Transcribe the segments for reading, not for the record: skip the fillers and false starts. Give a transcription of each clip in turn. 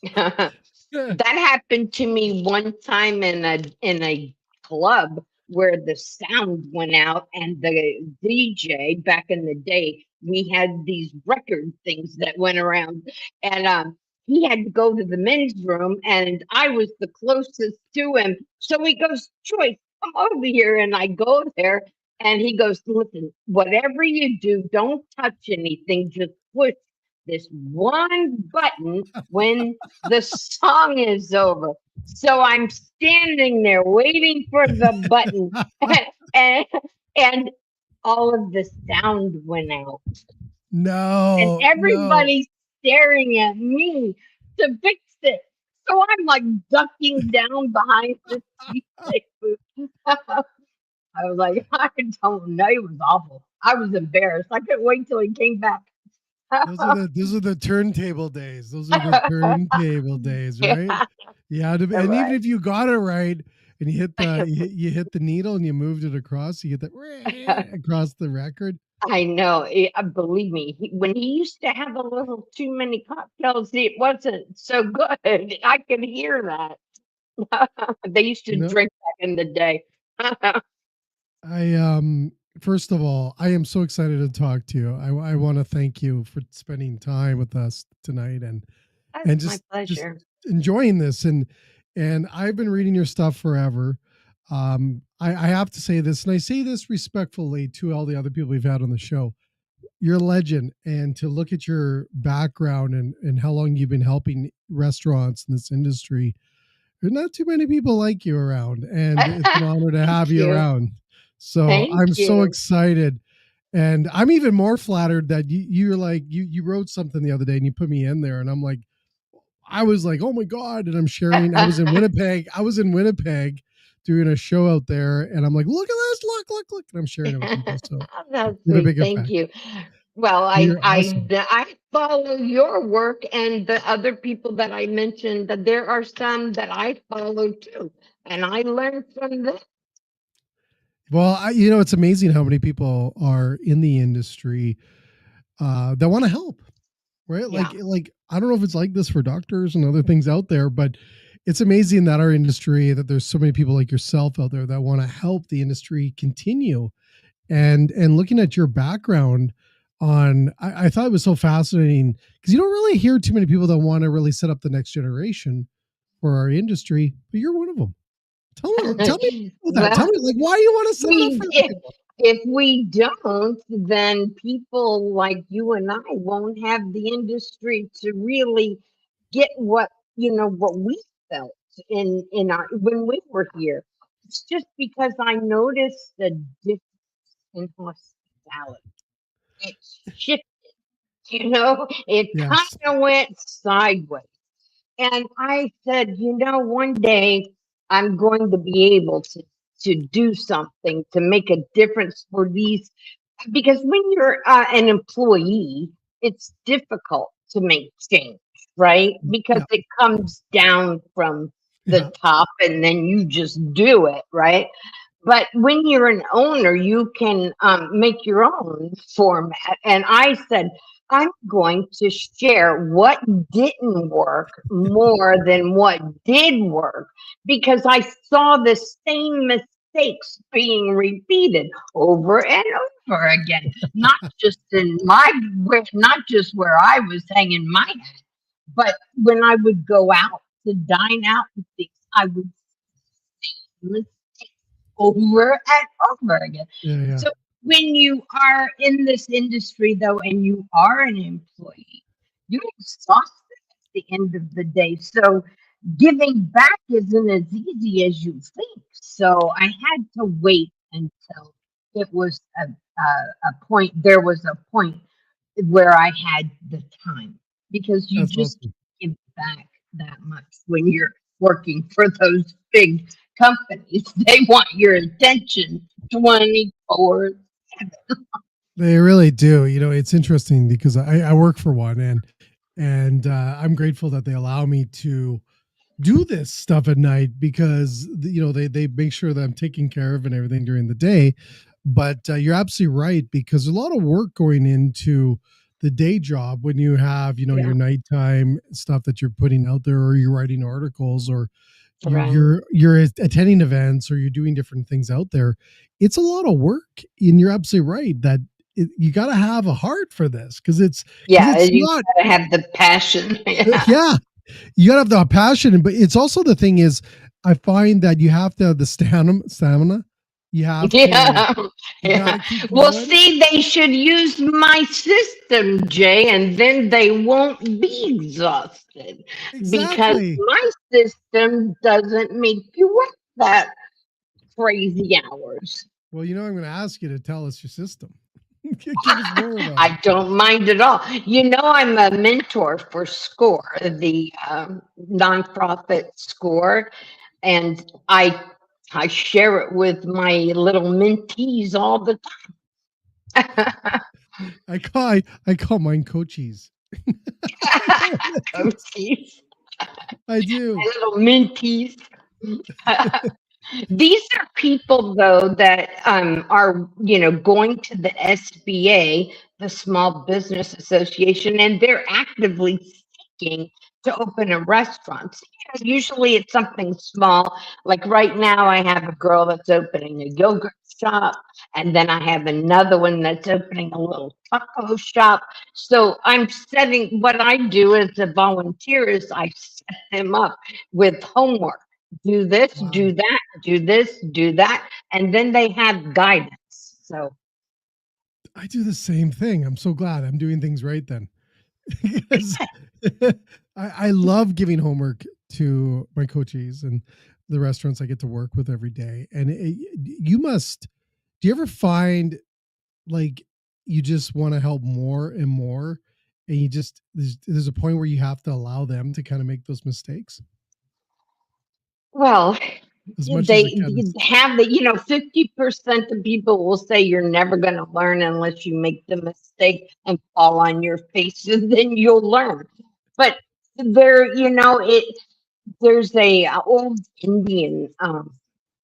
That happened to me one time in a club where the sound went out, and the DJ back in the day, we had these record things that went around, and he had to go to the men's room, and I was the closest to him. So he goes, Joyce, come over here, and I go there, and he goes, listen, whatever you do, don't touch anything, just push this one button when the song is over. So I'm standing there waiting for the button, and, and all of the sound went out, and No, no. everybody's staring at me to fix it. So I'm like ducking down behind the DJ booth. I was like, I don't know. It was awful. I was embarrassed. I couldn't wait till he came back. Those are the turntable days. Those are the turntable days, right? Yeah, Yeah, and even right. if you got it right and you hit the needle and you moved it across, you get that across the record. I know. Believe me, when he used to have a little too many cocktails, it wasn't so good. I could hear that. They used to You know, drink back in the day. I first of all, I am so excited to talk to you. I want to thank you for spending time with us tonight and That's my just pleasure. enjoying this and I've been reading your stuff forever. I have to say this, and I say this respectfully to all the other people we've had on the show. You're a legend, and to look at your background and how long you've been helping restaurants in this industry, there's not too many people like you around, and it's an honor to Thank have you you. around. So Thank I'm so you. excited. And I'm even more flattered that you're like you wrote something the other day and you put me in there, and I'm like, I was like, oh my God. And I'm sharing, I was in Winnipeg. I was in Winnipeg doing a show out there. And I'm like, look at this, look. And I'm sharing it with people. So That's did a sweet. big Thank effect. you. Well, You're awesome. I follow your work, and the other people that I mentioned, that there are some that I follow too, and I learn from them. Well, it's amazing how many people are in the industry that want to help, right? Yeah. Like I don't know if it's like this for doctors and other things out there, but it's amazing that our industry, that there's so many people like yourself out there that want to help the industry continue. And looking at your background on, I thought it was so fascinating because you don't really hear too many people that want to really set up the next generation for our industry, but you're one of them. Tell me about that. Tell Well, me, like, why you want to set it up we for other if people. if we don't, then people like you and I won't have the industry to really get what we felt in our when we were here. It's just because I noticed the difference in hospitality. It shifted, it kind Yes. of went sideways. And I said, one day I'm going to be able to do something to make a difference for these, because when you're an employee, it's difficult to make change, right? Because Yeah. it comes down from the Yeah. top and then you just do it, right? But when you're an owner, you can make your own format. And I said, I'm going to share what didn't work more than what did work, because I saw the same mistakes being repeated over and over again. Not just not just where I was hanging my hat, but when I would go out to dine out and things, I would see over and over again. Yeah. Yeah. So when you are in this industry, though, and you are an employee, you're exhausted at the end of the day. So giving back isn't as easy as you think. So I had to wait until it was a point. There was a point where I had the time, because you That's just awesome. can't give back that much when you're working for those big companies. They want your attention 24. They really do. It's interesting because I work for one, and I'm grateful that they allow me to do this stuff at night because they make sure that I'm taken care of and everything during the day. But you're absolutely right, because there's a lot of work going into the day job when you have, Yeah. your nighttime stuff that you're putting out there, or you're writing articles, or Right. you're attending events, or you're doing different things out there. It's a lot of work, and you're absolutely right that you got to have a heart for this, because Yeah. it's You not. gotta have the passion. Yeah. Yeah, you gotta have the passion, but it's also the thing is, I find that you have to have the stamina. You have to. Yeah. You got Yeah. to keep Well, going. see, they should use my system, Jay, and then they won't be exhausted because Exactly. my system doesn't make you work that crazy hours. Well, I'm going to ask you to tell us your system. Give us more about it. I don't mind at all. You know, I'm a mentor for SCORE, the nonprofit SCORE, and I share it with my little mentees all the time. I call mine coaches. Coaches, I do. my little mentees. These are people, though, that are, going to the SBA, the Small Business Association, and they're actively seeking to open a restaurant. So, usually it's something small. Like right now, I have a girl that's opening a yogurt shop, and then I have another one that's opening a little taco shop. So I'm setting, what I do as a volunteer is I set them up with homework. Do this, Wow. do that, do this, do that, and then they have guidance. So, I do the same thing. I'm so glad I'm doing things right then. Because I love giving homework to my coaches and the restaurants I get to work with every day. And you must, do you ever find like you just want to help more and more? And there's a point where you have to allow them to kind of make those mistakes well, as much as it they can. have the, 50% of people will say you're never going to learn unless you make the mistake and fall on your face, and then you'll learn. But there, there's a old Indian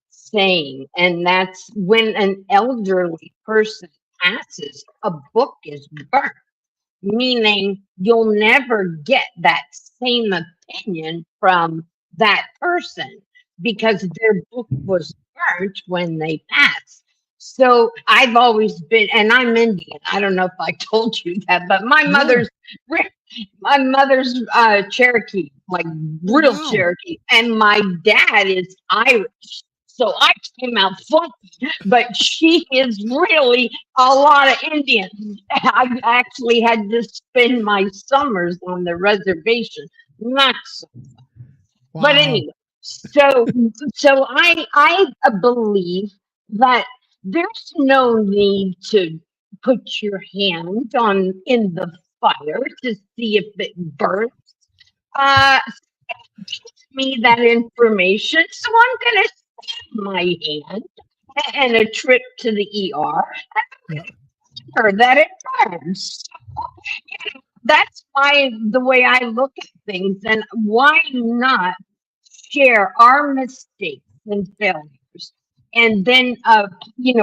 saying, and that's when an elderly person passes, a book is burnt, meaning you'll never get that same opinion from that person because their book was burnt when they passed. So I've always been, and I'm Indian. I don't know if I told you that, but my No. mother's Cherokee, like Oh, real wow. Cherokee, and my dad is Irish. So I came out funky, but she is really a lot of Indian. I actually had to spend my summers on the reservation. Not so, but Wow. anyway. So, so I believe that there's no need to put your hand on in the fire to see if it burns. Uh, me that information, so I'm going to save my hand and a trip to the ER Yeah. or that it burns. That's the way I look at things, and why not share our mistakes and failures, and then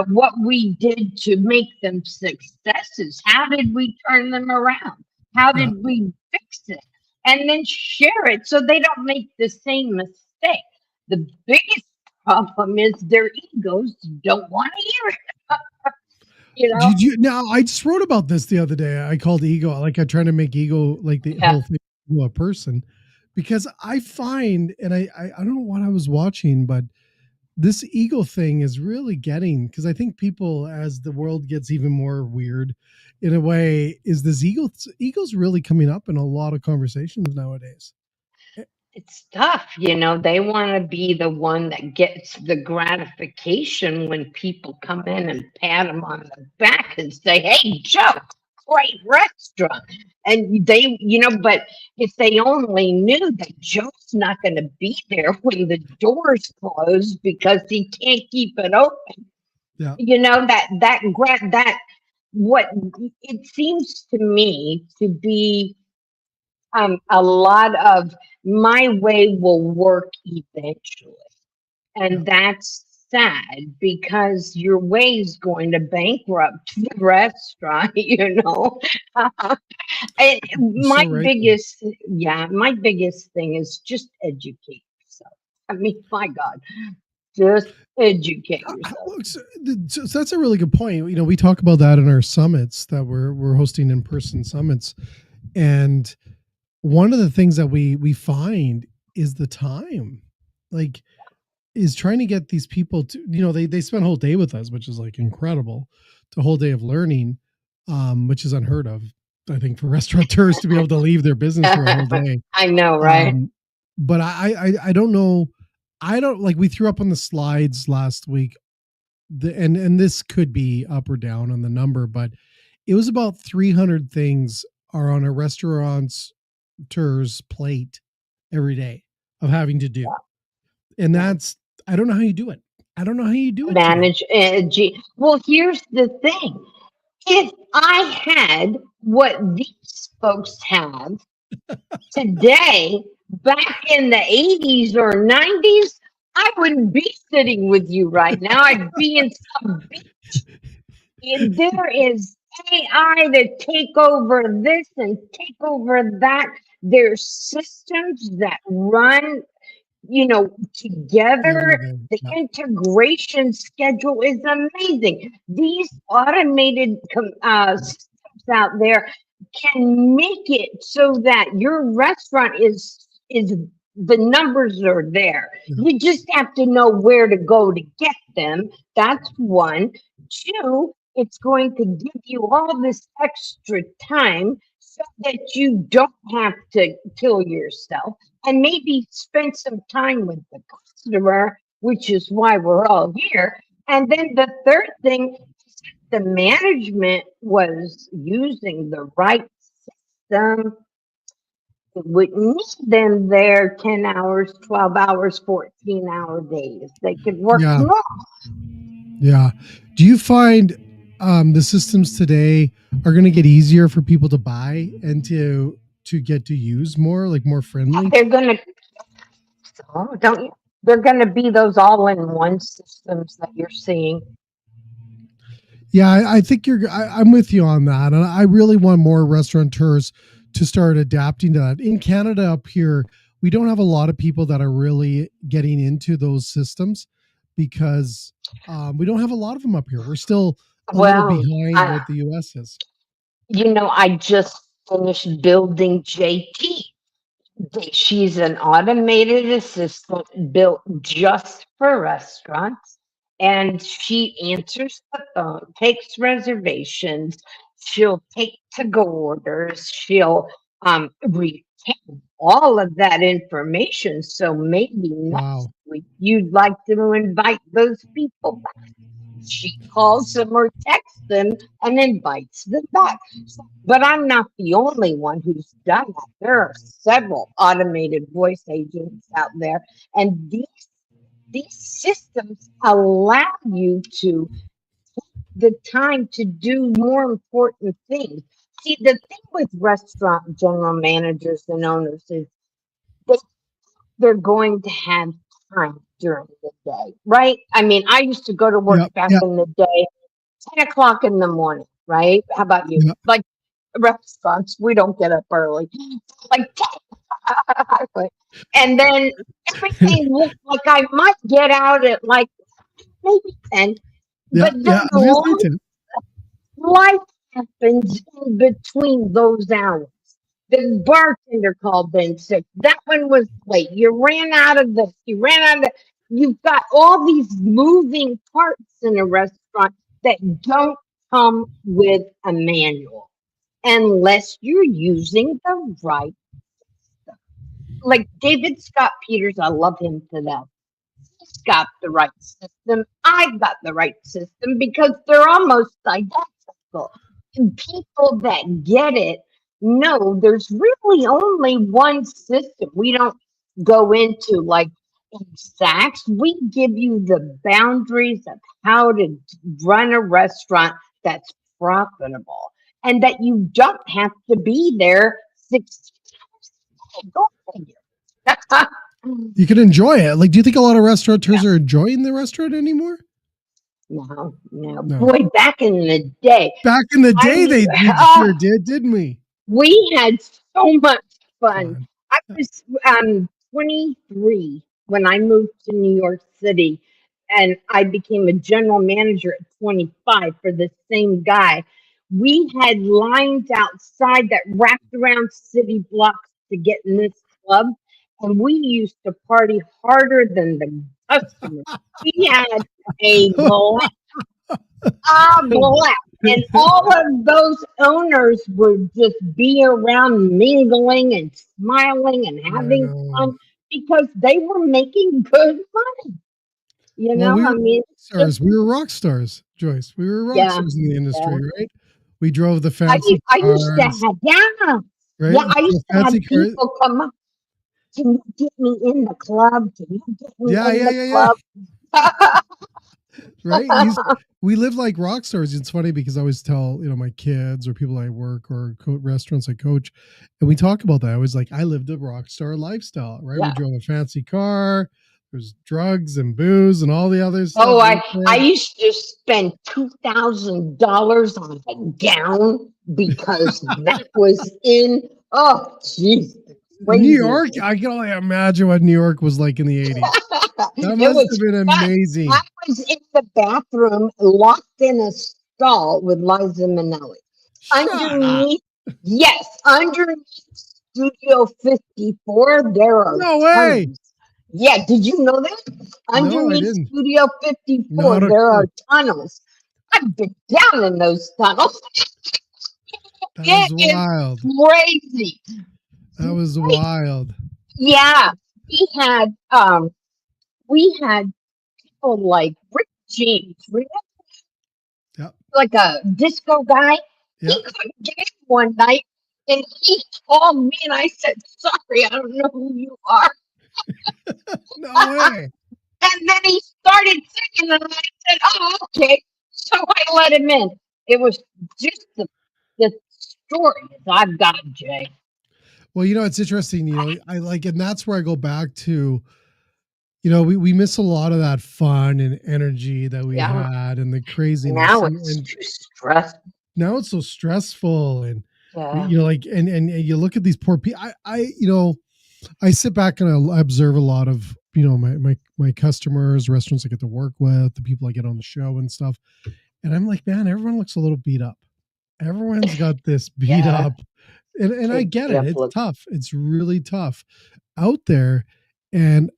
what we did to make them successes. How did we turn them around? How Yeah. did we fix it? And then share it so they don't make the same mistake. The biggest problem is their egos don't want to hear it. you know Did you now? I just wrote about this the other day. I called ego, like I try to make ego like the yeah. whole thing to a person, because I find, and I don't know what I was watching, but this ego thing is really getting, because I think people, as the world gets even more weird in a way, is this ego's really coming up in a lot of conversations nowadays. Eh, It's tough, they want to be the one that gets the gratification when people come in and pat them on the back and say, "Hey, Joe, great restaurant." And but if they only knew that Joe's not going to be there when the doors close because he can't keep it open, Yeah. that what it seems to me to be a lot of my way will work eventually. Yeah. And that's sad because your way is going to bankrupt the restaurant, you know. And You're so my right. biggest, yeah, my biggest thing is just educate yourself. I mean, my God, just educate yourself. Well, so that's a really good point. You know, we talk about that in our summits that we're hosting in person summits, and one of the things that we find is the time, like, is trying to get these people to, you know, they spend a whole day with us, which is like incredible, the whole day of learning, which is unheard of, I think, for restaurateurs to be able to leave their business for a whole day. I know, right? Um, but I don't know. I don't like, we threw up on the slides last week, and this could be up or down on the number, but it was about 300 things are on a restaurant's tour's plate every day of having to do. And Yeah. that's, I don't know how you do it. I don't know how you do it today. Manage. Well, here's the thing. If I had what these folks have today, back in the 80s or 90s, I wouldn't be sitting with you right now. I'd be in some beach. And there is AI to take over this and take over that. There's systems that run, together. Everything. The Yeah. integration schedule is amazing. These automated systems out there can make it so that your restaurant is the numbers are there. Yeah. You just have to know where to go to get them. That's one. Two, it's going to give you all this extra time so that you don't have to kill yourself and maybe spend some time with the customer, which is why we're all here. And then the third thing, the management was using the right system. It wouldn't need them there 10 hours, 12 hours, 14-hour days. They could work Yeah. more. Yeah. Do you find the systems today are going to get easier for people to buy and to get to use more, like more friendly? They're going to, so don't you? They're going to be those all-in-one systems that you're seeing. Yeah, I think I'm with you on that. And I really want more restaurateurs to start adapting to that. In Canada up here, we don't have a lot of people that are really getting into those systems because we don't have a lot of them up here. We're still a little Well, behind I, what the US is. I just finished building JT. She's an automated assistant built just for restaurants, and she answers the phone, takes reservations, she'll take to-go orders, she'll retain all of that information. So maybe next Wow. week you'd like to invite those people back. She calls them or texts them and invites them back. But I'm not the only one who's done that. There are several automated voice agents out there, and these systems allow you to the time to do more important things. See, the thing with restaurant general managers and owners is they, they're going to have time during the day, right? I mean, I used to go to work Yeah. back Yeah. in the day, 10 o'clock in the morning, right? How about you? Yeah. Like restaurants, we don't get up early. Like 10. And then everything looked like I might get out at like maybe 10. Yeah. But then Yeah. I was gonna say Tim. life happens in between those hours. The bartender called in sick. That one was late. You ran out of this. You ran out of that. You've got all these moving parts in a restaurant that don't come with a manual unless you're using the right stuff. Like David Scott Peters, I love him to death. He's got the right system. I've got the right system because they're almost identical. And people that get it know there's really only one system. We don't go into like exacts. We give you the boundaries of how to run a restaurant that's profitable and that you don't have to be there 16 hours a day. Go figure. You can enjoy it. Like, do you think a lot of restaurateurs are enjoying the restaurant anymore? No, no. No. Boy, back in the day, Back in the I day, we sure did, didn't we? we had so much fun. Fun. I was 23 when I moved to New York City, and I became a general manager at 25 for the same guy. We had lines outside that wrapped around city blocks to get in this club, and we used to party harder than the customers. We had a blast, a blast. And all of those owners would just be around mingling and smiling and I having know. fun because they were making good money. You Well, know, we were I mean, rock stars. We were rock stars, Joyce. We were rock yeah, stars in the yeah. industry, right? We drove the fancy I used to cars, have, yeah, right? yeah. We I drove used to have fancy cars. people come up. Can you get me in the club? Can you get me Yeah, in yeah, the yeah, yeah. club? Right? We live like rock stars. It's funny because I always tell, my kids or people I work or restaurants I coach, and we talk about that. I was like, I lived a rock star lifestyle, right? We Yeah. drove a fancy car. There's drugs and booze and all the other stuff Oh, out I there. used to spend $2,000 on a gown because that was in. Oh, jeez, New crazy. York, I can only imagine what New York was like in the 80s. That It must have was been fun. I amazing. was in the bathroom, locked in a stall with Liza Minnelli. Shut up. Underneath, yes, underneath Studio 54, there are No way. tunnels. Yeah, did you know that? No, I Underneath didn't. Studio 54, Not a there are clue. tunnels. I've been down in those tunnels. That It is is wild. crazy. That was wild. Yeah, we had we had people like Rick James, Yep. like a disco guy. He Yep. couldn't get in one night, and he called me, and I said, "Sorry, I don't know who you are." No way. And then he started singing, and I said, "Oh, okay." So I let him in. It was just the stories I've got, Jay. Well, it's interesting, I like, and that's where I go back to, we miss a lot of that fun and energy that we Yeah. had and the craziness. Now And, it's too stressful. now it's so stressful. And, Yeah. like, and you look at these poor people. I sit back and I observe a lot of, my customers, restaurants I get to work with, the people I get on the show and stuff. And I'm like, man, everyone looks a little beat up. Everyone's got this beat Yeah. up. And I Kids get it. have It's looked. tough. It's really tough out there. And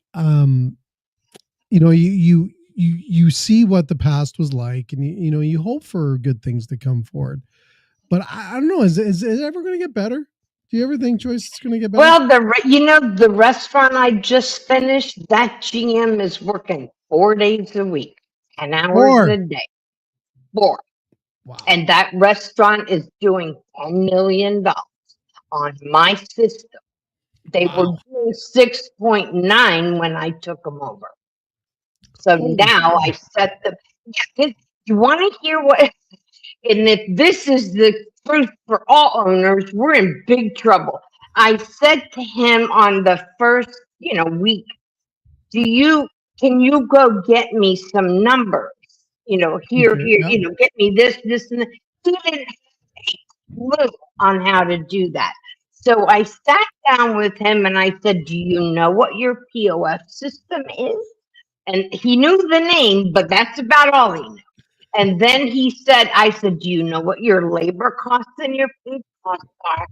you see what the past was like, and you hope for good things to come forward. But I don't know, is it ever going to get better? Do you ever think, Joyce, it's going to get better? Well, the restaurant I just finished, that GM is working 4 days a week, 10 hours Or a day, 4. wow. And that restaurant is doing $10 million on my system. They were Wow. doing 6.9 when I took them over. So Holy now cow. I set the. Yeah, you want to hear what? And if this is the truth for all owners, we're in big trouble. I said to him on the first, week, can you go get me some numbers? Here, Okay. here, Yep. get me this, and that. He didn't have a clue on how to do that. So I sat down with him and I said, "Do you know what your POS system is?" And he knew the name, but that's about all he knew. And then I said, "Do you know what your labor costs and your food costs are?"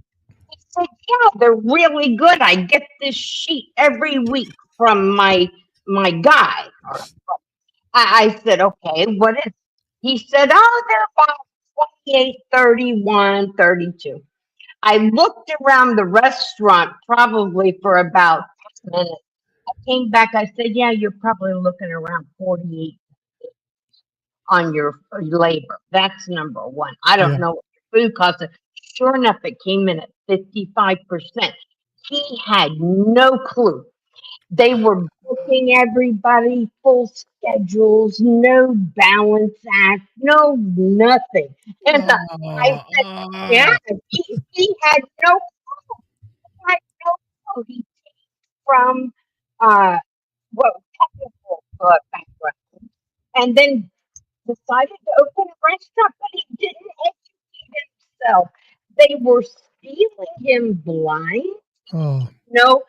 He said, "Yeah, they're really good. I get this sheet every week from my guy." I said, "Okay, what is?" He said, "Oh, they're about 28, 31, 32." I looked around the restaurant probably for about 10 minutes. I came back. I said, "Yeah, you're probably looking around 48 on your labor. That's number one. I Yeah. don't know what your food costs." Sure enough, it came in at 55%. He had no clue. They were booking everybody, full schedules, no balance act, no nothing. And I Oh, said, "Yeah, he had no clue. He had no clue. He came from uh, well, technical background, and then decided to open a restaurant, but he didn't educate himself. They were stealing him blind. Oh, Know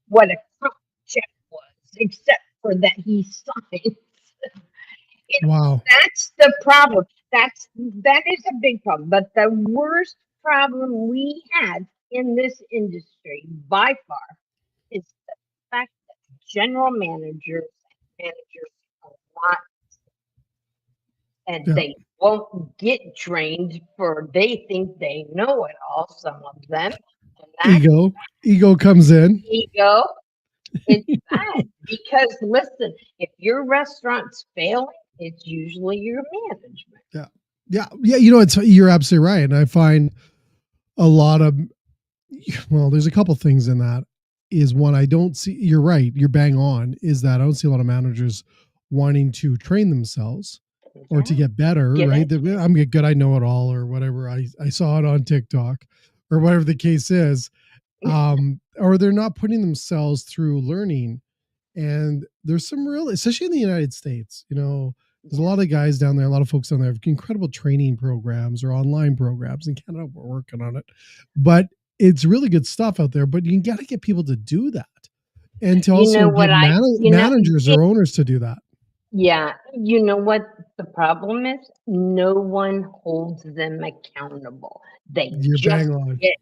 what a crop check was, except for that he signed. You know, wow. that's the problem. That is a big problem. But the worst problem we have in this industry by far is the fact that general managers are not, and Yeah. they won't get trained for they think they know it all, some of them. And that Ego. Ego comes in. ego, it's bad because listen, if your restaurant's failing, it's usually your management. Yeah. Yeah. Yeah. It's you're absolutely right. And I find a lot of well, there's a couple things in that. Is one I don't see. You're right. You're bang on. Is that I don't see a lot of managers wanting to train themselves or to Yeah, get better. get Right. it. I'm get good. I know it all or whatever. I saw it on TikTok or whatever the case is. Or they're not putting themselves through learning. And there's some real, especially in the United States, there's a Yeah. lot of guys down there, a lot of folks down there have incredible training programs or online programs. In Canada, we're working on it, but it's really good stuff out there. But you got to get people to do that and to You also know get what I, you know, managers or owners to do that. yeah, you know what the problem is? No one holds them accountable. They You're just bang on. get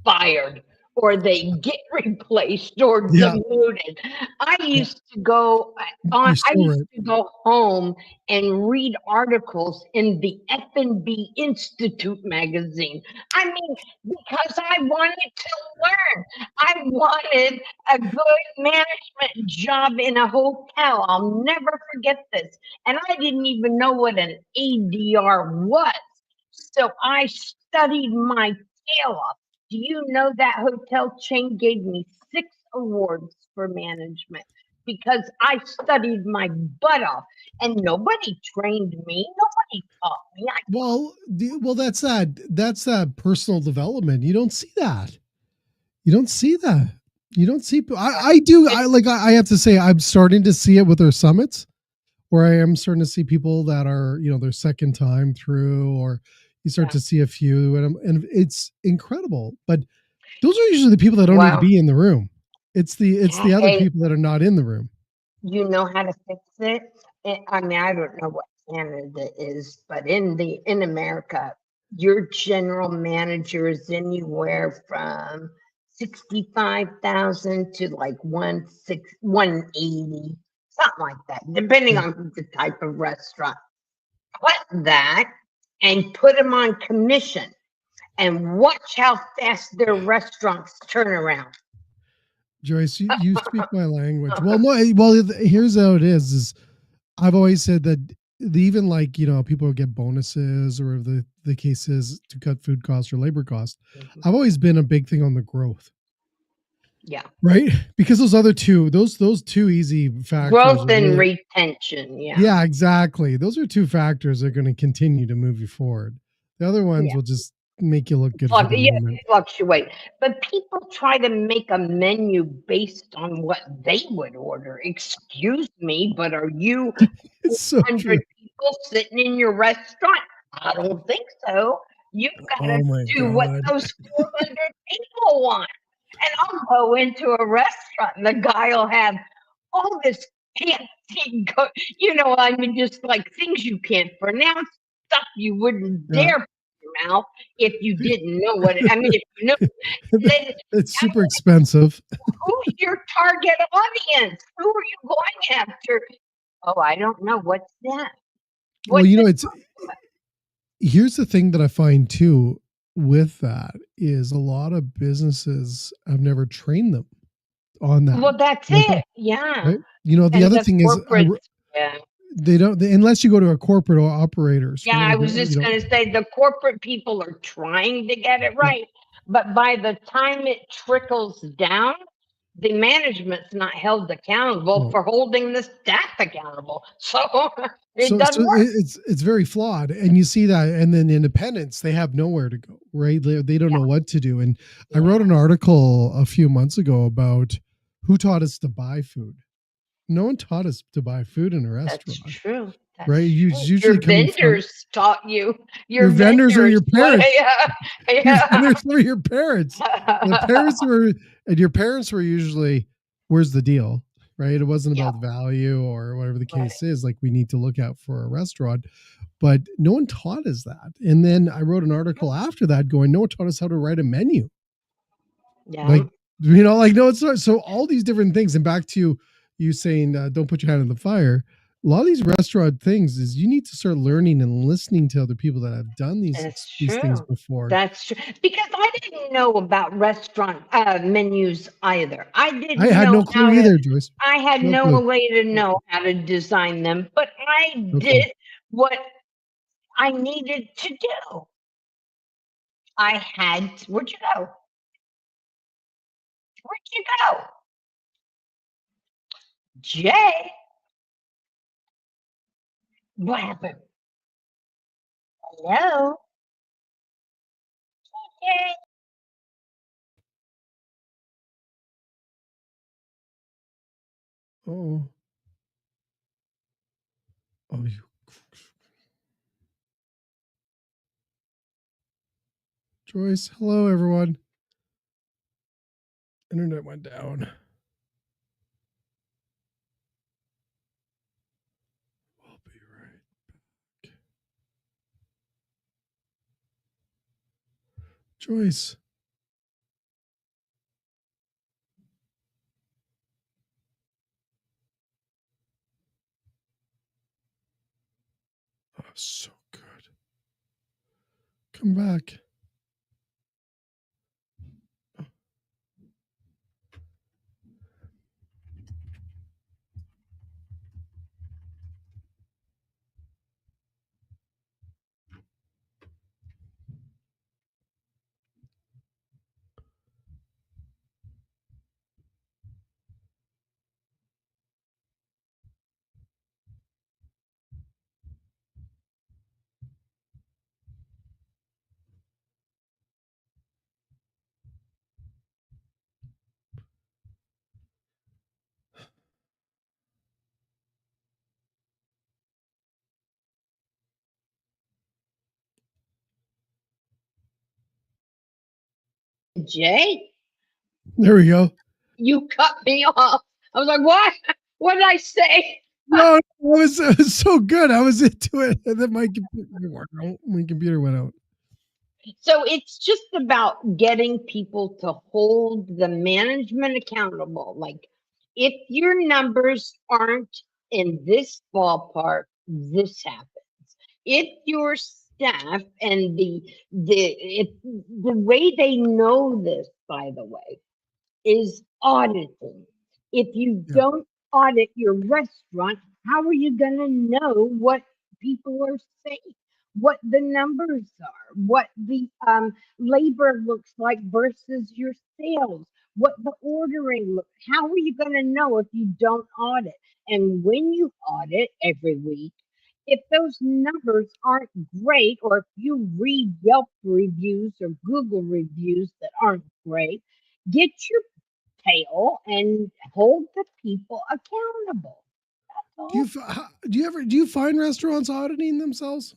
fired or they get replaced or Yeah, demoted. I yeah, used to go you're I so used right. to go home and read articles in the F&B Institute magazine. I mean, because I wanted to learn. I wanted a good management job in a hotel. I'll never forget this. And I didn't even know what an ADR was. So I studied my tail off. Do you know that hotel chain gave me 6 awards for management because I studied my butt off and nobody trained me. Nobody taught me. I, Well, that's that personal development. You don't see that. You don't see that. You don't see. I do. it, I have to say, I'm starting to see it with our summits, where I am starting to see people that are, their second time through, or you start yeah. to see a few, and it's incredible. But those are usually the people that don't need to Well, be in the room. It's the other hey, people that are not in the room. you know how to fix it? I mean, I don't know what Canada is, but in America, your general manager is anywhere from 65,000 to like 180, something like that, depending Yeah. on the type of restaurant. Put that and put them on commission and watch how fast their restaurants turn around. Joyce, you speak my language. Well, no, well, here's how it is I've always said that even like, people get bonuses or the case is to cut food costs or labor costs. I've always been a big thing on the growth, Yeah. right? Because those other two, those two easy factors Growth are and really, retention. Yeah. yeah, exactly. Those are two factors that are going to continue to move you forward. The other ones Yeah. will just make you look good for the Yeah, moment. fluctuate. But people try to make a menu based on what they would order. Excuse me, but are you It's so 100 true. people sitting in your restaurant? I don't think so. You've got to Oh my do what God. those 400 people want. And I'll go into a restaurant and the guy will have all this fancy, I mean, just like things you can't pronounce, stuff you wouldn't Yeah. dare put in your mouth if you didn't know what I mean, if you know, then It's super expensive. who's your target audience? Who are you going after? Oh, I don't know. What's that? Well, What's it? here's the thing that I find too with that is a lot of businesses have never trained them on that. Well, that's Like, it. Yeah. right? The And other the thing is, corporate, yeah. they don't unless you go to a corporate operators, Yeah, right? I Like, was just going to say the corporate people are trying to get it yeah, right, but by the time it trickles down, the management's not held accountable no. for holding the staff accountable. So it So doesn't work. it's very flawed, and you see that. And then independents, they have nowhere to go, right? They don't Yeah. know what to do. And I Yeah. wrote an article a few months ago about who taught us to buy food? No one taught us to buy food in a That's restaurant, true. right? That's It's true. usually Your coming from vendors taught you. your Your vendors or your vendors. What? parents. Yeah. Your Yeah. vendors or your parents. The parents were, and your parents were usually, where's the deal, right? It wasn't Yeah. about value or whatever the Right. case is, like we need to look out for a restaurant. But no one taught us that. And then I wrote an article after that going, no one taught us how to write a menu. Yeah. Like, like, no, it's not. So all these different things. And back to you saying, don't put your hand in the fire. A lot of these restaurant things is you need to start learning and listening to other people that have done That's these things true. before. That's true. Because I didn't know about restaurant menus either. I I didn't had know no how clue to, either, Joyce. I had No no clue. way to know how to design them, but I No clue. did what I needed to do. I had, where'd you go? Where'd you go? Jay, what happened? Hello? Jay? Oh, oh, you. Joyce, hello, everyone. Internet went down. I'll be right back. Joyce. Oh, so good. Come back. Jay, There we go. you cut me off. I was like, what? What did I say? No, it was so good. I was into it, and then my computer went out. So it's just about getting people to hold the management accountable. Like, if your numbers aren't in this ballpark, this happens. If your staff and the way they know this, by the way, is auditing. If you Yeah, don't audit your restaurant, how are you going to know what people are saying, what the numbers are, what the labor looks like versus your sales, what the ordering looks? How are you going to know if you don't audit? And when you audit every week, if those numbers aren't great, or if you read Yelp reviews or Google reviews that aren't great, get your tail and hold the people accountable. That's all. do you find restaurants auditing themselves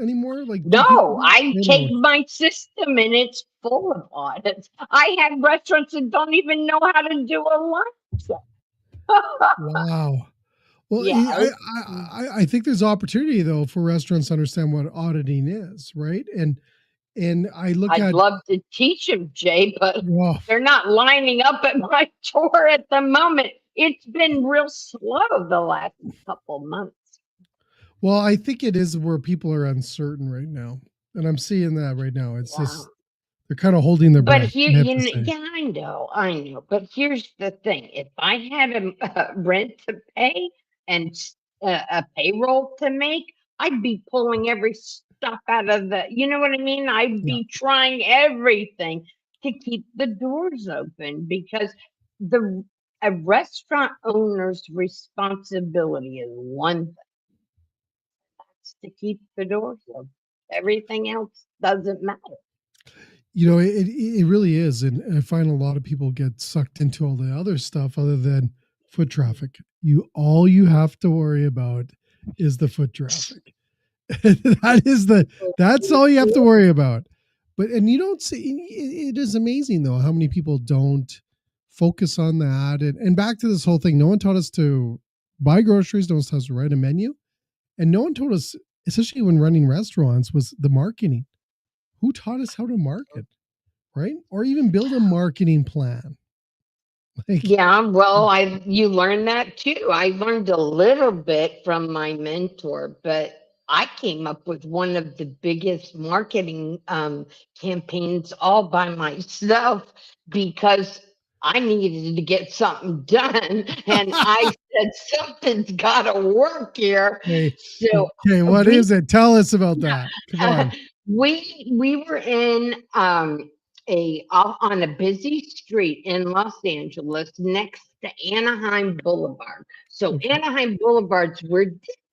anymore? Like, do people? No, I They take don't. my system and it's full of audits. I have restaurants that don't even know how to do a lunch. Wow. Well, Yeah. I think there's opportunity though for restaurants to understand what auditing is, right? And I look I'd at, love to teach them, Jay, but well, they're not lining up at my door at the moment. It's been real slow the last couple months. well, I think it is where people are uncertain right now, and I'm seeing that right now. It's Wow. just they're kind of holding their But breath. here, I have to say. yeah, I know. But here's the thing: if I had a rent to pay and a payroll to make, I'd be pulling every stuff out of the. You know what I mean? I'd Yeah. be trying everything to keep the doors open because the a restaurant owner's responsibility is one thing, that's to keep the doors open. Everything else doesn't matter. It really is, and I find a lot of people get sucked into all the other stuff other than foot traffic. You have to worry about is the foot traffic. That's all you have to worry about. But and you don't see it is amazing though how many people don't focus on that. And back to this whole thing, no one taught us to buy groceries, no one taught us to write a menu, and no one told us, especially when running restaurants, was the marketing. Who taught us how to market, right? Or even build a marketing plan. Like, Yeah, well, you learn that too. I learned a little bit from my mentor, but I came up with one of the biggest marketing campaigns all by myself because I needed to get something done, and I said something's got to work here. okay, So okay, what we is it? Tell us about that. Come on. we were in a on a busy street in Los Angeles next to Anaheim Boulevard. So Okay, Anaheim Boulevard's where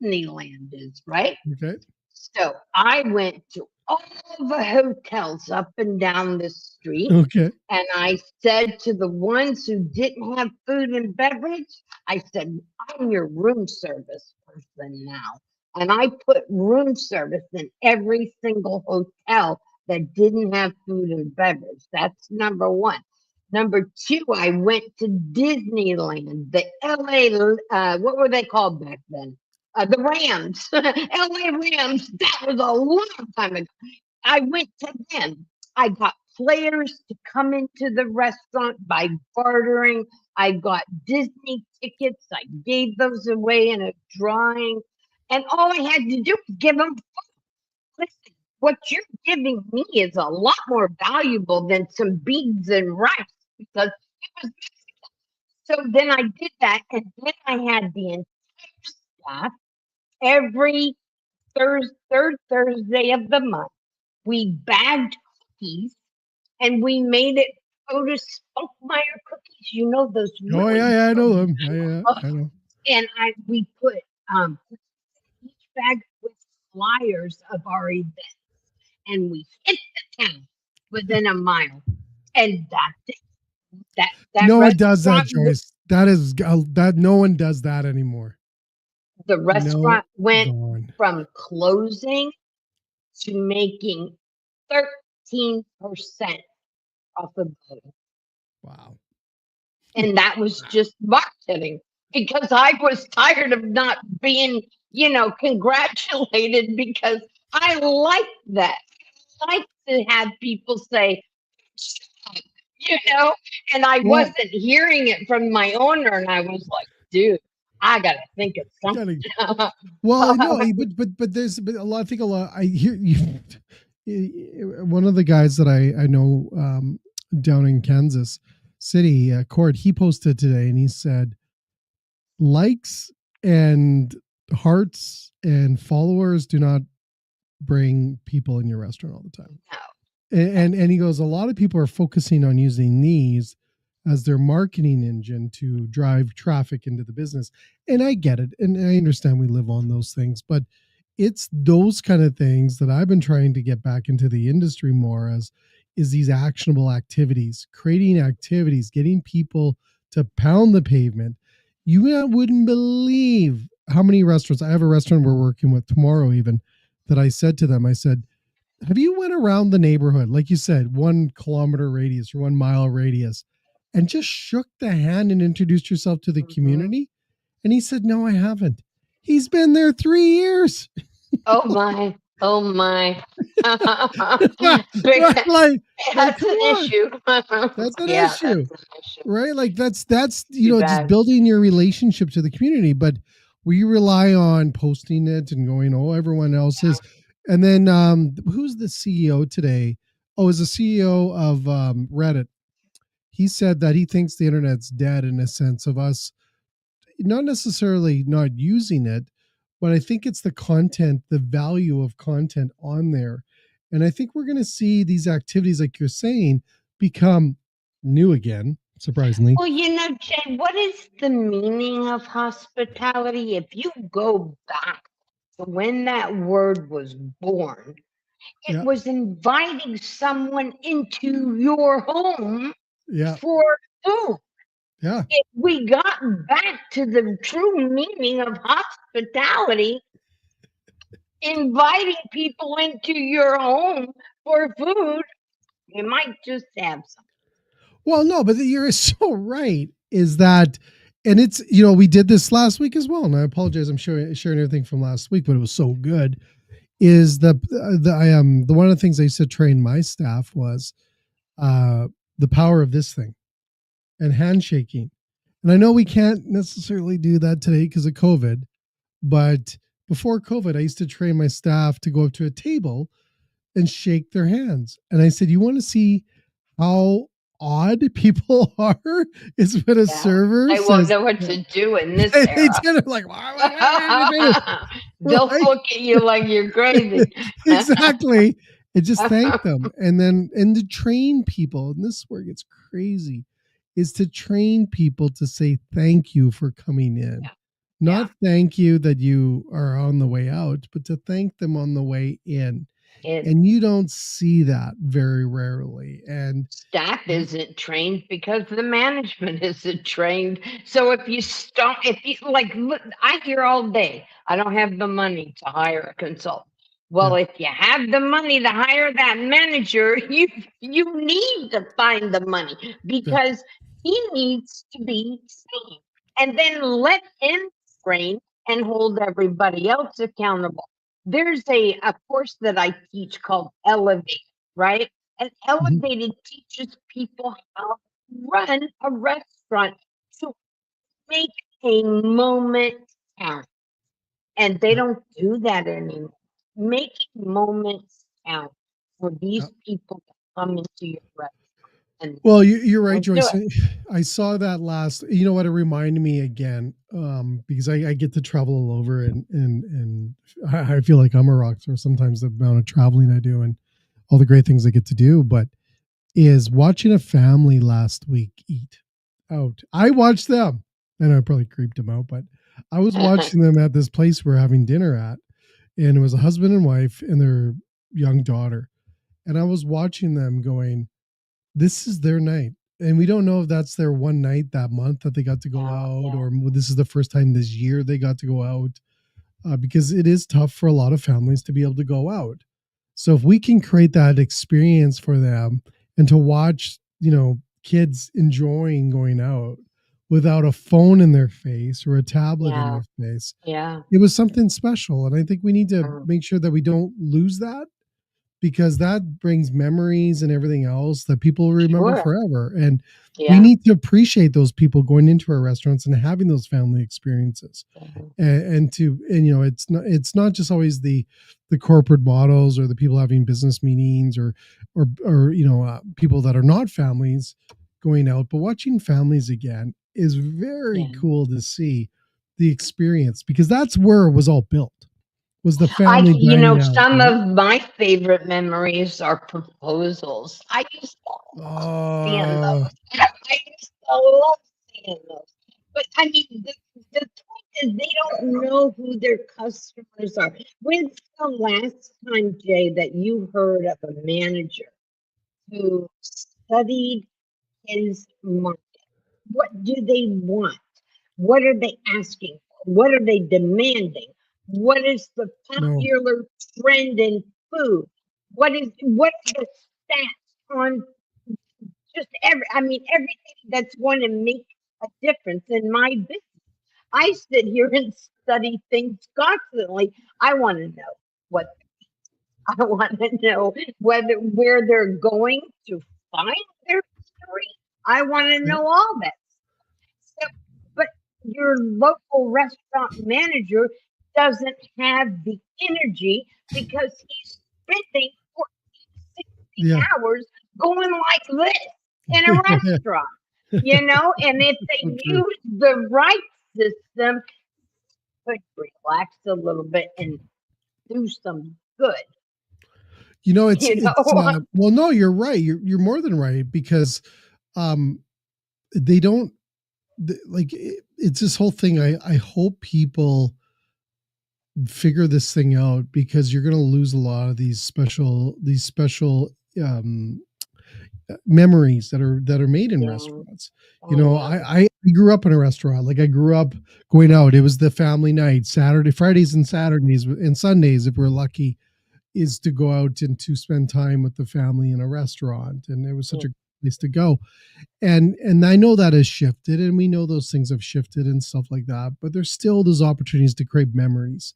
Disneyland is, right? okay, So I went to all the hotels up and down the street, okay, and I said to the ones who didn't have food and beverage, I said, I'm your room service person now. And I put room service in every single hotel that didn't have food and beverage. That's number one. Number two, I went to Disneyland, the LA, what were they called back then? The Rams, LA Rams. That was a long time ago. I went to them. I got players to come into the restaurant by bartering. I got Disney tickets. I gave those away in a drawing. And all I had to do was give them, listen, what you're giving me is a lot more valuable than some beans and rice because it was. So then I did that. And then I had the entire staff every third Thursday of the month. We bagged cookies and we made it Otis Spunkmeyer cookies. You know those oh really yeah, I know good. them. I know. And we put each bag with flyers of our event, and we hit the town within a mile, and that's it. That No one does that, restaurant, Joyce. That no one does that anymore. the No, restaurant went gone. from closing to making 13% off of the. Wow. And that was just marketing because I was tired of not being, congratulated because I like that. I like to have people say, you know, and I Well, wasn't hearing it from my owner. And I was like, dude, I got to think of gotta something. well, no, but there's but a lot. I think a lot. I hear you. One of the guys that I know down in Kansas City, Cord, he posted today, and he said likes and hearts and followers do not bring people in your restaurant all the time. And he goes, a lot of people are focusing on using these as their marketing engine to drive traffic into the business. And I get it, and I understand we live on those things, but it's those kind of things that I've been trying to get back into the industry more as is these actionable activities, creating activities, getting people to pound the pavement. You wouldn't believe how many restaurants. I have a restaurant we're working with tomorrow even that I said to them, I said, have you went around the neighborhood, like you said, 1 kilometer radius or 1 mile radius, and just shook the hand and introduced yourself to the Mhm. community? And he said, no, I haven't. He's been there 3 years. Oh my. Oh my. Right, like, That's come an on. issue. That's an Yeah, issue. that's an issue. Right, like that's Too just bad. building your relationship to the community, but we rely on posting it and going, oh, everyone else is. And then who's the CEO today? Oh, is the CEO of Reddit. He said that he thinks the internet's dead in a sense of us not necessarily not using it, but I think it's the content, the value of content on there. And I think we're going to see these activities, like you're saying, become new again, surprisingly. Well, Jay, what is the meaning of hospitality? If you go back to when that word was born, It Yeah. was inviting someone into your home Yeah. for food. Yeah. If we got back to the true meaning of hospitality, inviting people into your home for food, you might just have some. Well, no, but you're so right. Is that, and it's, we did this last week as well. And I apologize, I'm sharing everything from last week, but it was so good. Is the one of the things I used to train my staff was uh, the power of this thing and handshaking. And I know we can't necessarily do that today because of COVID, but before COVID, I used to train my staff to go up to a table and shake their hands. And I said, "You want to see how odd people are? Is when a Yeah. server They won't says, know what yeah." to do in this They era. tend to like, "Why?" They'll Right? look at you like you're crazy. Exactly. And just thank them. And to train people, and this is where it gets crazy, is to train people to say thank you for coming in. Yeah. Not thank you that you are on the way out, but to thank them on the way in. And And you don't see that very rarely. And staff isn't trained because the management isn't trained. So if you stop, if you like, look, I hear all day, I don't have the money to hire a consultant. Well, yeah, if you have the money to hire that manager, you need to find the money yeah. because he needs to be trained, and then let him train and hold everybody else accountable. There's a course that I teach called Elevate, right? And Mhm. Elevated teaches people how to run a restaurant to make a moment count. And they Yeah, don't do that anymore. Making moments count for yeah. these people to come into your restaurant and Well, you're right, don't do Joyce. it. I saw that last. You know what? It reminded me again, because I get to travel all over, and I feel like I'm a rock star sometimes. The amount of traveling I do and all the great things I get to do, but is watching a family last week eat out. I watched them, and I probably creeped them out, but I was watching them at this place we're having dinner at, and it was a husband and wife and their young daughter, and I was watching them going, this is their night. And we don't know if that's their one night that month that they got to go Yeah, out, yeah, or this is the first time this year they got to go out, because it is tough for a lot of families to be able to go out. So if we can create that experience for them and to watch, kids enjoying going out without a phone in their face or a tablet in yeah, their face, yeah. it was something special. And I think we need to Um, make sure that we don't lose that, because that brings memories and everything else that people remember sure. forever. And we Yeah. need to appreciate those people going into our restaurants and having those family experiences. Yeah. And it's not just always the corporate models or the people having business meetings or people that are not families going out, but watching families again is very Yeah. cool to see the experience, because that's where it was all built, was the I, family dining out, some right? of my favorite memories are proposals. I used to love seeing Oh, those. I used to love seeing those. But I mean, the point is they don't know who their customers are. When's the last time, Jay, that you heard of a manager who studied his market? What do they want? What are they asking for? What are they demanding? What is the no. popular trend in food? What are the stats on just everything that's going to make a difference in my business? I sit here and study things constantly. I want to know what I want to know where they're going to find their story. I want to Yeah, know all that. So, but your local restaurant manager doesn't have the energy because he's spending 14, 16 yeah. hours going like this in a restaurant. And if So they true. use the right system, could relax a little bit and do some good, It's you know? well, no, you're right. You're more than right, because um they don't, like, it's this whole thing. I hope people figure this thing out, because you're going to lose a lot of these special um, memories that are made in Yeah, restaurants. I know. I grew up in a restaurant. Like, I grew up going out. It was the family night, Fridays and Saturdays and Sundays, if we're lucky, is to go out and to spend time with the family in a restaurant. And it was such Mm. a place to go. And I know that has shifted, and we know those things have shifted and stuff like that, but there's still those opportunities to create memories.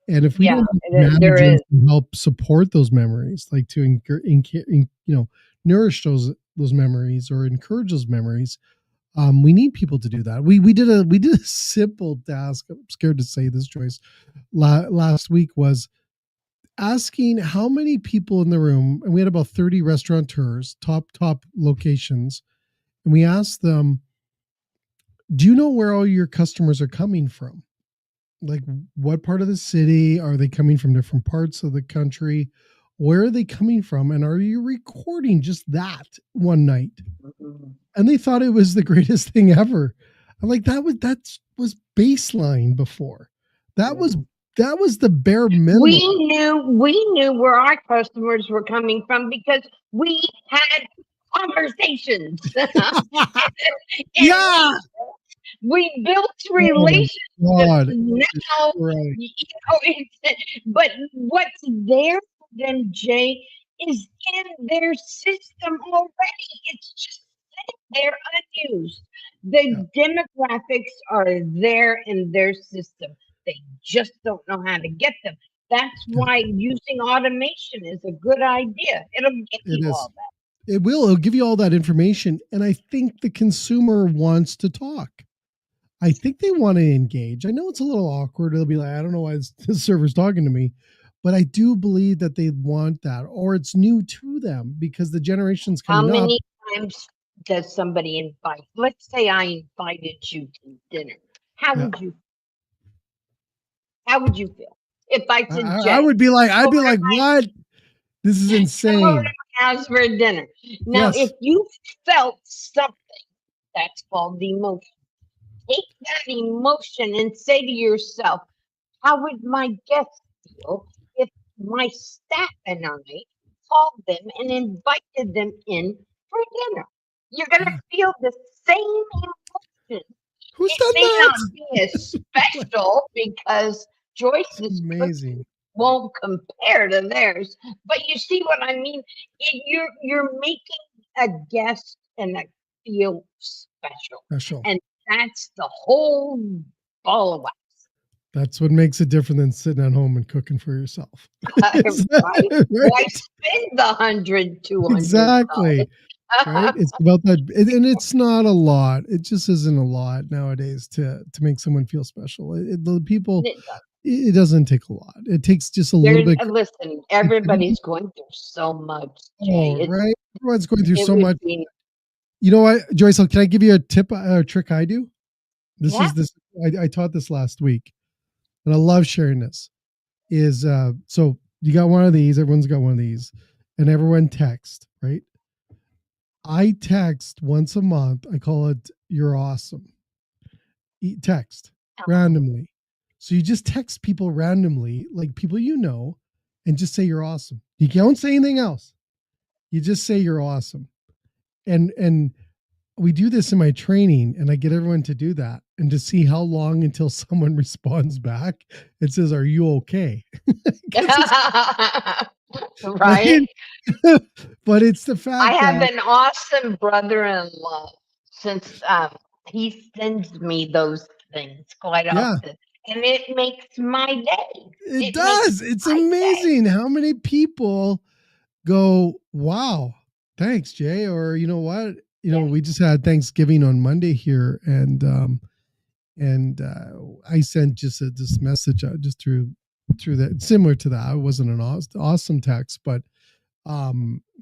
And if we Yeah, don't have there managers is. to help support those memories, like to nourish those memories or encourage those memories, we need people to do that. We did a simple task. I'm scared to say this, Joyce. Last week was asking how many people in the room, and we had about 30 restaurateurs, top locations, and we asked them, "Do you know where all your customers are coming from? Like, what part of the city are they coming from? Different parts of the country? Where are they coming from? And are you recording just that one night?" Mhm. And they thought it was the greatest thing ever. I'm like, that was baseline before. That was Yeah. that was the bare minimum. We knew where our customers were coming from because we had conversations. And Yeah. we built Oh my relationships. God. Now, Right. but what's there for them, Jay, is in their system already. It's just sitting there unused. Yeah. The demographics are there in their system. They just don't know how to get them. That's Yeah. why using automation is a good idea. It'll give It you is. all that. It will. It'll give you all that information. And I think the consumer wants to talk. I think they want to engage. I know it's a little awkward. They'll be like, I don't know why this server's talking to me. But I do believe that they want that, or it's new to them because the generations How coming up. many times does somebody invite? Let's say I invited you to dinner. How Yeah. would you how would you feel if I said, I Jay, would be like, come over to what? This is come over to insane. my house for dinner? Now, if Yes. you felt something, that's called emotion. Take that emotion and say to yourself, how would my guests feel if my staff and I called them and invited them in for dinner? You're going to Yeah. feel the same emotion. Who's It done may that? not be as special because It's Joyce's cooking amazing. won't compare to theirs, but you see what I mean? You're making a guest and a feel special, Special. and that's the whole ball of wax. That's what makes it different than sitting at home and cooking for yourself. Right? Why Right? spend the hundred, $200? Exactly. Right? It's about that, and it's not a lot. It just isn't a lot nowadays to make someone feel special. The people, It does. it doesn't take a lot. It takes just a little There's bit of listen, creativity. everybody's going through so much, Jay. Oh, right. Everyone's going through It so would much. be You know what, Joyce? Can I give you a tip, a trick I do? This yeah. is this. I taught this last week, and I love sharing this. Is so you got one of these. Everyone's got one of these, and everyone text, right? I text once a month. I call it "You're Awesome." Text randomly. So you just text people randomly, like people you know, and just say you're awesome. You don't say anything else. You just say you're awesome. And we do this in my training, and I get everyone to do that and to see how long until someone responds back and says, "Are you okay?" Because it's Right? right. But it's the I fact have that, an awesome brother-in-law since he sends me those things quite yeah, often, and it makes my day. it It makes does. It's my day. amazing how many people go, "Wow, thanks, Jay," or you know what, Yeah. we just had Thanksgiving on Monday here, and I sent just this message out just through that, similar to that. It wasn't an awesome text, but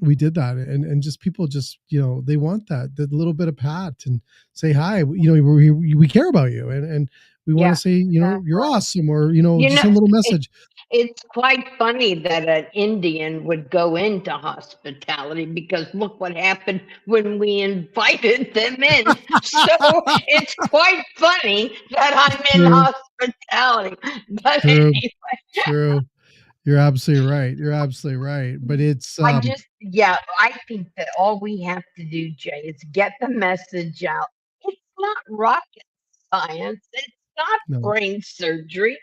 we did that, and just people just, they want that, the little bit of pat and say hi. We care about you, and we want to Yeah, say, you're exactly. awesome, or You just know, a little it, message. it's quite funny that an Indian would go into hospitality because look what happened when we invited them in. So it's quite funny that I'm in True. hospitality. But True. anyway, True. You're absolutely right. You're absolutely right. But it's Yeah, I think that all we have to do, Jay, is get the message out. It's not rocket science. It's not no. brain surgery.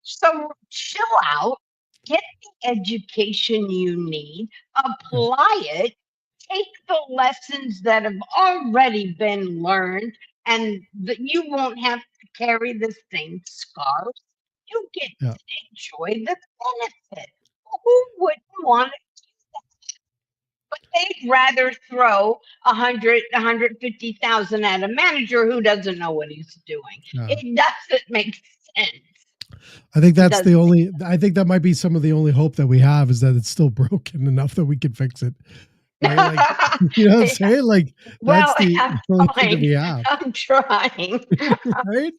So chill out, get the education you need, Yeah. apply it, take the lessons that have already been learned, and that you won't have to carry the same scars. You get Yeah. to enjoy the benefit. Who wouldn't want it? They'd rather throw 150,000 at a manager who doesn't know what he's doing. Yeah. It doesn't make sense. I think It that's the doesn't make only I think that might be some of the only hope that we have is that it's still broken enough that we can fix it. Right? Like, you know what I'm Yeah. saying? Like, that's Well, the I'm only thing that trying. we have, I'm trying. right?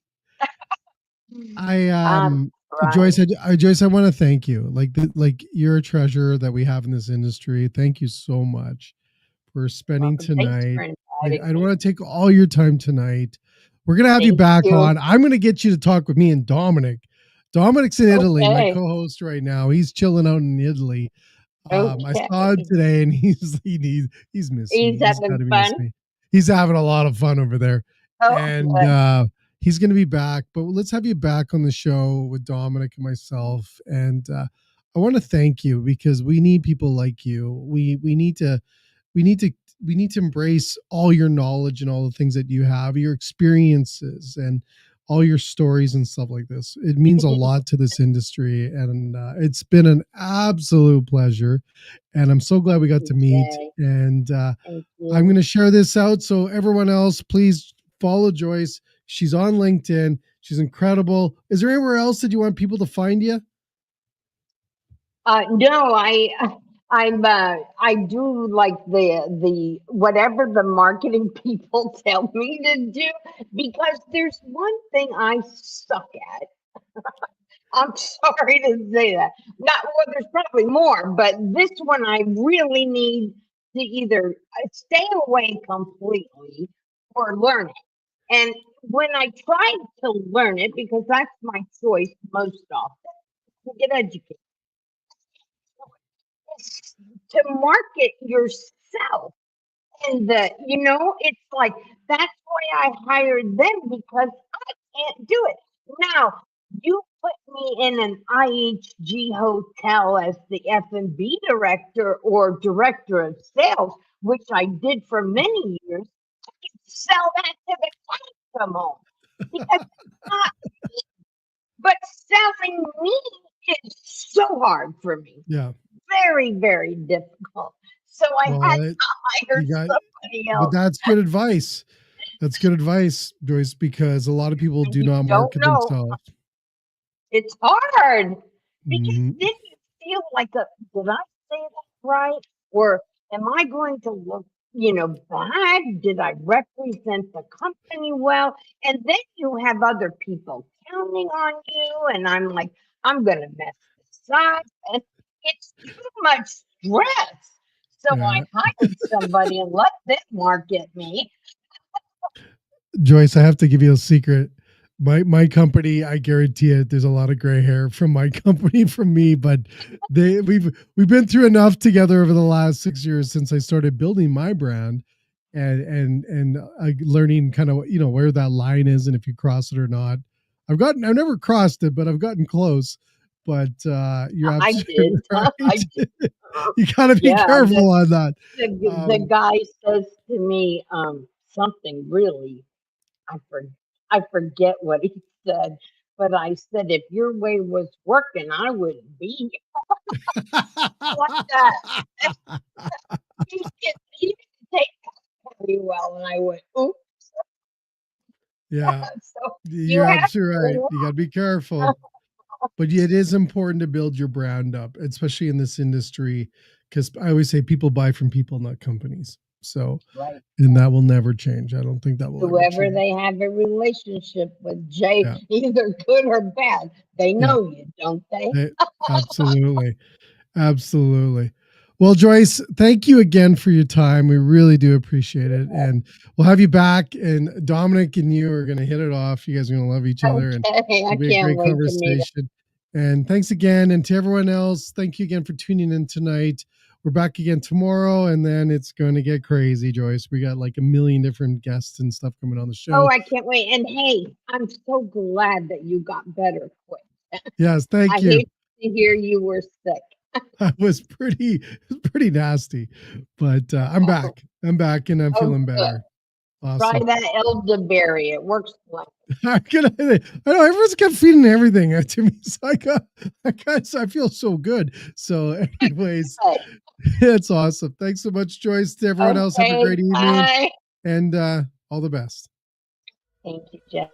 I I'm Joyce, trying. Joyce, I want to thank you. Like you're a treasure that we have in this industry. Thank you so much for spending Welcome. Thanks tonight. for inviting I don't me. want to take all your time tonight. We're gonna have you Thank back you. on. I'm gonna get you to talk with me and Dominic. Dominic's in Italy, my Okay. co-host right now. He's chilling out in Italy. I saw him Okay. today, and he's missed me. He's He's having got to be fun. missed me. He's having a lot of fun over there, Oh, and good. he's going to be back. But let's have you back on the show with Dominic and myself. And I want to thank you because we need people like you. We need to we need to we need to embrace all your knowledge and all the things that you have, your experiences and all your stories and stuff like this. It means a lot to this industry, and it's been an absolute pleasure. And I'm so glad we got to meet. Jay. And Thank I'm going you. to share this out so everyone else, please follow Joyce. She's on LinkedIn. She's incredible. Is there anywhere else that you want people to find you? No, I do like the whatever the marketing people tell me to do, because there's one thing I suck at. I'm sorry to say that. Not well, there's probably more, but this one I really need to either stay away completely or learn it. And when I tried to learn it, because that's my choice most often, to get educated, is to market yourself. And it's like that's why I hired them, because I can't do it. Now, you put me in an IHG hotel as the F&B director or director of sales, which I did for many years, sell that to the come home, because it's not, but selling me is so hard for me. Yeah. Very, very difficult. So I had Well, to hire you got, somebody but else. that's good advice. That's good advice, Joyce, because a lot of people And do you not don't market know. themselves. It's hard, because Mhm. then you feel like did I say that right? Or am I going to look, bad? Did I represent the company well? And then you have other people counting on you, and I'm like, I'm gonna mess this up. And it's too much stress. So I Yeah. hired somebody and let them market me. Joyce, I have to give you a secret. My company, I guarantee it, there's a lot of gray hair from my company from me, but we've been through enough together over the last 6 years since I started building my brand and learning kind of where that line is and if you cross it or not. I've never crossed it, but I've gotten close. But you're I absolutely did. I right. did. You got to be Yeah, careful on that. the Um, guy says to me, something really, I for, I forget what he said, but I said, if your way was working, I wouldn't be here like that. He didn't take that very well, and I went, oops. yeah, So you you're have absolutely right. to. You got to be careful. But it is important to build your brand up, especially in this industry, because I always say people buy from people, not companies. So, Right. and that will never change. I don't think that will ever Whoever change. they have a relationship with, Jay, Yeah, either good or bad, they yeah, know you, don't they? eh, absolutely, absolutely. Well, Joyce, thank you again for your time. We really do appreciate it, and we'll have you back. And Dominic and you are going to hit it off. You guys are going to love each other, and Okay, I it'll be a can't great wait to meet him. conversation. And thanks again. And to everyone else, thank you again for tuning in tonight. We're back again tomorrow, and then it's going to get crazy, Joyce. We got like a million different guests and stuff coming on the Oh, show. I can't wait. And hey, I'm so glad that you got better quick. Yes, I thank you. hate to hear you were sick. I was pretty nasty, but I'm Oh, back. I'm back, and I'm oh, feeling good. better. Try Awesome. that elderberry. It works well. I'm gonna, I know everyone's kept feeding everything to me, so I feel so good. So, anyways, Good. it's awesome. Thanks so much, Joyce. To everyone else, have a Okay, great evening, bye. and all the best. Thank you, Jeff.